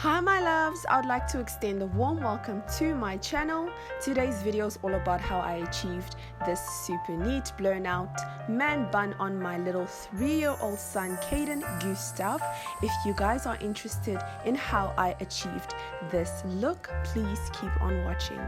Hi my loves, I would like to extend a warm welcome to my channel. Today's video is all about how I achieved this super neat blown out man bun on my little 3-year-old son Caden Gustav. If you guys are interested in how I achieved this look, please keep on watching.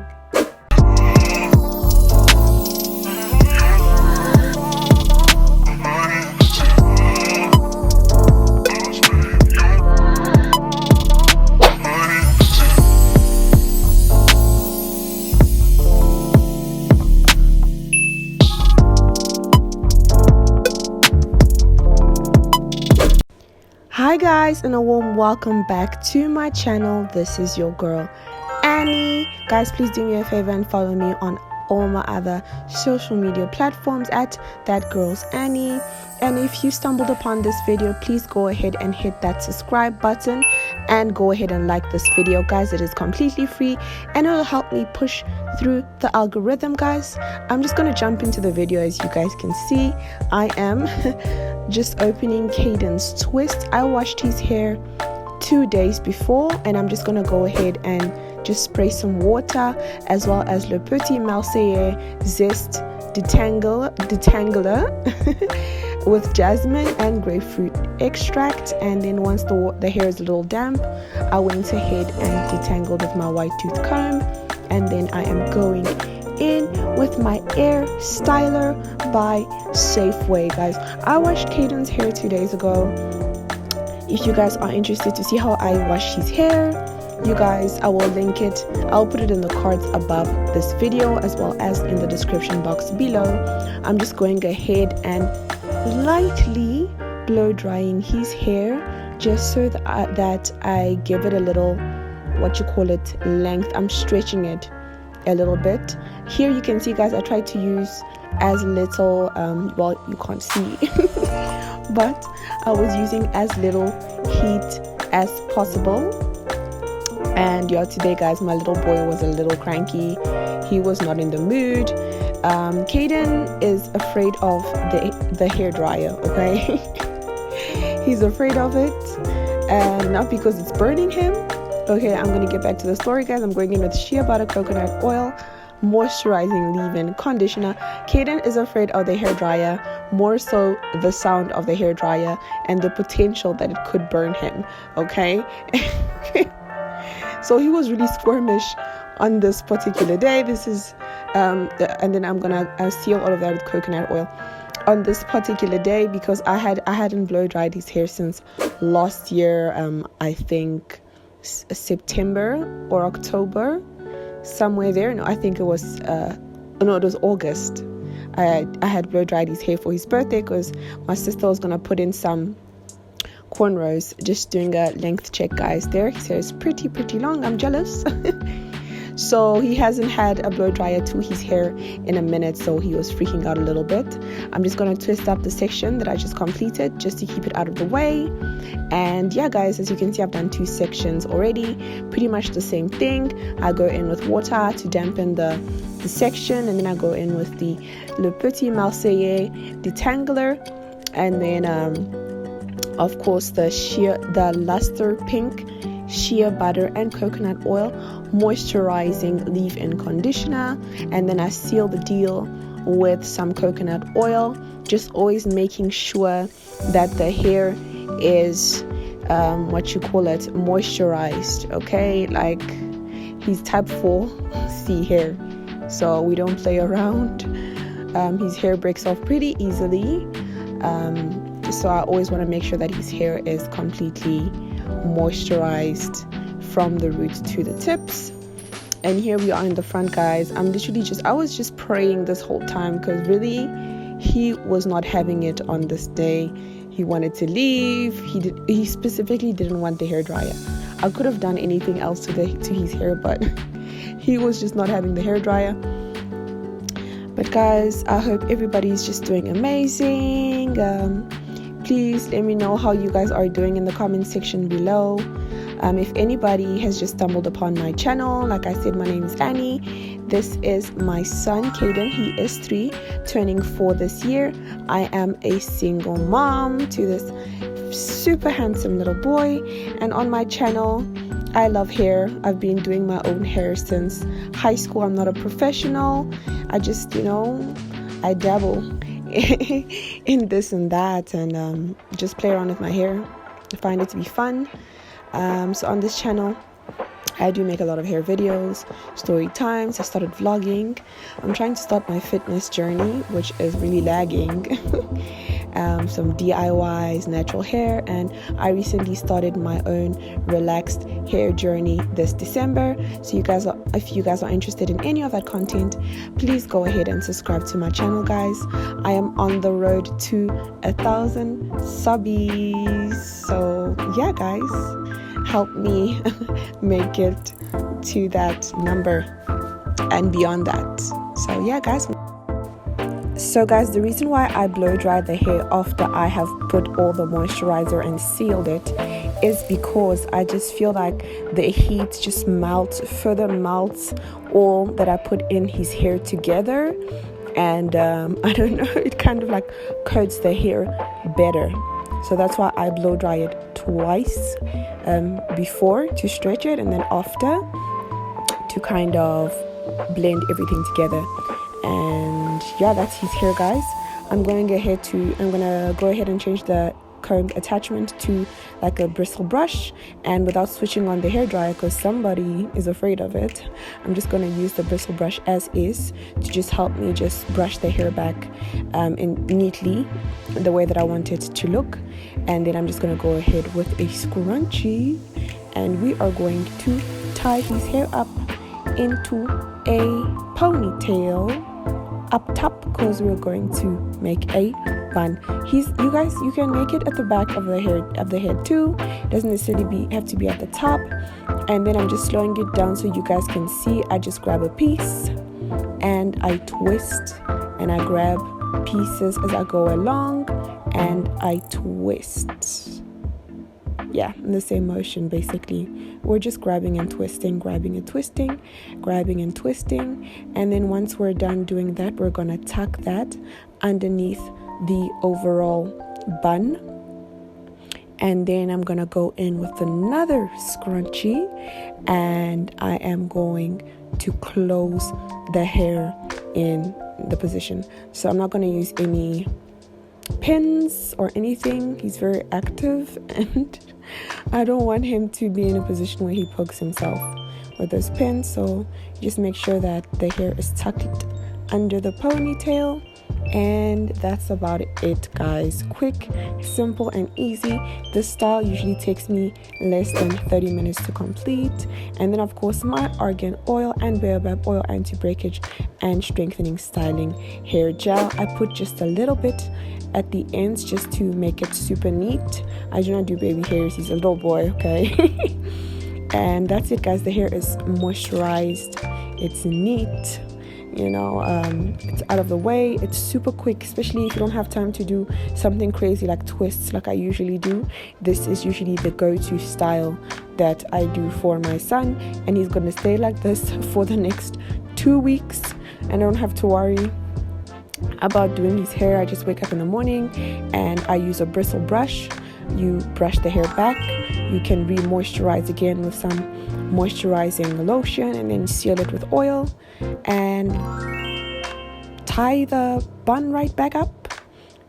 Hi guys, and a warm welcome back to my channel. This is your girl Annie. Guys, please do me a favor and follow me on all my other social media platforms at That Girl's Annie. And if you stumbled upon this video, please go ahead and hit that subscribe button and go ahead and like this video, guys. It is completely free and it will help me push through the algorithm, guys. I'm just gonna jump into the video. As you guys can see, I am just opening Caden's twist. I washed his hair 2 days before, and I'm just gonna go ahead and just spray some water as well as le petit marseillais zest detangeler with jasmine and grapefruit extract. And then once the hair is a little damp, I went ahead and detangled with my white tooth comb, and then I am going in with my Hairstyler by SafeWay. Guys, I washed Caden's hair 2 days ago. If you guys are interested to see how I wash his hair, you guys, I will link it. I'll put it in the cards above this video as well as in the description box below. I'm just going ahead and lightly blow drying his hair just so that I give it a little, length. I'm stretching it a little bit. Here you can see, guys, I tried to use as little well, you can't see but I was using as little heat as possible. And yeah, today, guys, my little boy was a little cranky. He was not in the mood. Caden is afraid of the hair dryer, okay? He's afraid of it, and not because it's burning him. Okay, I'm gonna get back to the story, guys. I'm going in with shea butter, coconut oil, moisturizing leave-in conditioner. Caden is afraid of the hair dryer, more so the sound of the hair dryer and the potential that it could burn him, okay? So he was really squirmish on this particular day. This is and then I'm gonna seal all of that with coconut oil on this particular day because I hadn't blow dried his hair since last year. I think September or October, somewhere there. No, I think it was it was August. I had blow dried his hair for his birthday because my sister was gonna put in some cornrows. Just doing a length check, guys. There, his hair is pretty long. I'm jealous. So he hasn't had a blow dryer to his hair in a minute, so he was freaking out a little bit. I'm just gonna twist up the section that I just completed just to keep it out of the way. And yeah, guys, as you can see, I've done 2 sections already, pretty much the same thing. I go in with water to dampen the section, and then I go in with the le petit marseillais detangler, and then of course the luster pink shea butter and coconut oil moisturizing leave-in conditioner. And then I seal the deal with some coconut oil, just always making sure that the hair is moisturized, okay? Like, he's type 4C hair, so we don't play around. His hair breaks off pretty easily, so I always want to make sure that his hair is completely moisturized from the roots to the tips. And here we are in the front, guys. I was just praying this whole time because really he was not having it on this day. He wanted to leave. He specifically didn't want the hair dryer. I could have done anything else to his hair, but he was just not having the hair dryer. But guys, I hope everybody's just doing amazing. Please let me know how you guys are doing in the comment section below. If anybody has just stumbled upon my channel, like I said, my name is Annie. This is my son Caden. He is 3, turning 4 this year. I am a single mom to this super handsome little boy, and on my channel I love hair. I've been doing my own hair since high school. I'm not a professional. I just, I dabble in this and that, and just play around with my hair. I find it to be fun. So on this channel, I do make a lot of hair videos, story times. I started vlogging. I'm trying to start my fitness journey, which is really lagging. Some DIYs, natural hair, and I recently started my own relaxed hair journey this December. So if you guys are interested in any of that content, please go ahead and subscribe to my channel, guys. I am on the road to 1,000 subbies. So yeah, guys, help me make it to that number and beyond that. So yeah, guys. So guys, the reason why I blow dry the hair after I have put all the moisturizer and sealed it is because I just feel like the heat just further melts all that I put in his hair together, and I don't know, it kind of like coats the hair better. So that's why I blow dry it twice, before to stretch it, and then after to kind of blend everything together. And yeah, that's his hair, guys. I'm gonna go ahead and change the comb attachment to like a bristle brush, and without switching on the hair dryer because somebody is afraid of it, I'm just gonna use the bristle brush as is to just help me just brush the hair back in neatly the way that I want it to look. And then I'm just gonna go ahead with a scrunchie, and we are going to tie his hair up into a ponytail up top because we're going to make a bun. You guys, you can make it at the back of the head too. It doesn't necessarily have to be at the top. And then I'm just slowing it down so you guys can see. I just grab a piece and I twist, and I grab pieces as I go along and I twist. Yeah, in the same motion basically. We're just grabbing and twisting, grabbing and twisting, grabbing and twisting. And then once we're done doing that, we're gonna tuck that underneath the overall bun. And then I'm gonna go in with another scrunchie, and I am going to close the hair in the position. So I'm not gonna use any pins or anything. He's very active, and I don't want him to be in a position where he pokes himself with those pins. So just make sure that the hair is tucked under the ponytail, and that's about it, guys. Quick, simple, and easy. This style usually takes me less than 30 minutes to complete. And then of course my argan oil and baobab oil anti-breakage and strengthening styling hair gel. I put just a little bit at the ends just to make it super neat. I do not do baby hairs, he's a little boy, okay? And that's it, guys. The hair is moisturized, it's neat, it's out of the way, it's super quick, especially if you don't have time to do something crazy like twists like I usually do. This is usually the go-to style that I do for my son, and he's gonna stay like this for the next 2 weeks, and I don't have to worry about doing his hair. I just wake up in the morning and I use a bristle brush. You brush the hair back, you can re-moisturize again with some moisturizing lotion, and then seal it with oil and tie the bun right back up.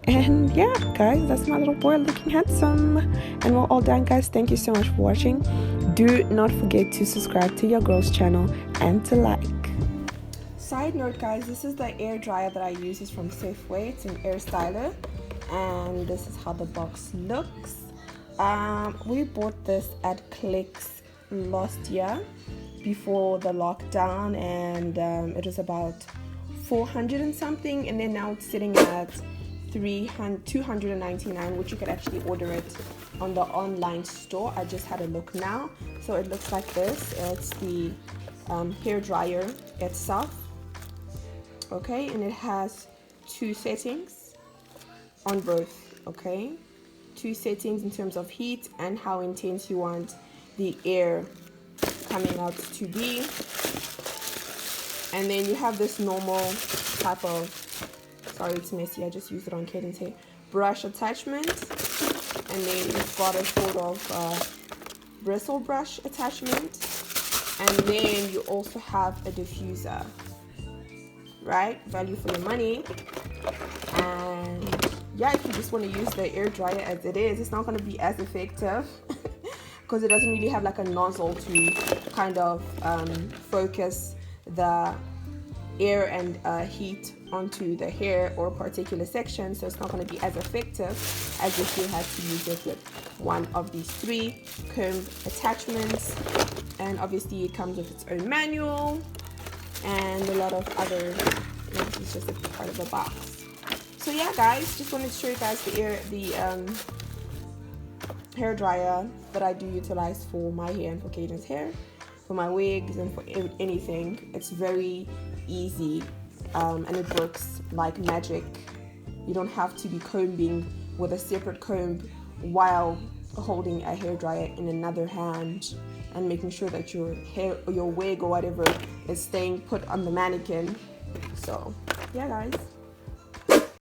And yeah, guys, that's my little boy looking handsome, and we're all done, guys. Thank you so much for watching. Do not forget to subscribe to your girl's channel and to like. Side note, guys, this is the air dryer that I use. It's from SafeWay. It's an Airstyler, and this is how the box looks. We bought this at Clicks last year before the lockdown, and it was about 400 and something, and then now it's sitting at 299, which you could actually order it on the online store. I just had a look now. So it looks like this. It's the hair dryer itself. Okay, and it has 2 settings on both. Okay, 2 settings in terms of heat and how intense you want the air coming out to be. And then you have this normal type of, sorry it's messy, I just used it on Cadence here, brush attachment, and then it's got a sort of bristle brush attachment, and then you also have a diffuser, right? Value for your money. And yeah, if you just want to use the air dryer as it is, it's not going to be as effective because it doesn't really have like a nozzle to kind of focus the air and heat onto the hair or particular section, so it's not going to be as effective as if you had to use it with one of these 3 comb attachments. And obviously it comes with its own manual and a lot of other, this is just a part of the box. So yeah guys, just wanted to show you guys the hair dryer that I do utilize for my hair and for Caden's hair, for my wigs and for anything. It's very easy and it works like magic. You don't have to be combing with a separate comb while holding a hair dryer in another hand and making sure that your hair or your wig or whatever is staying put on the mannequin. So yeah guys.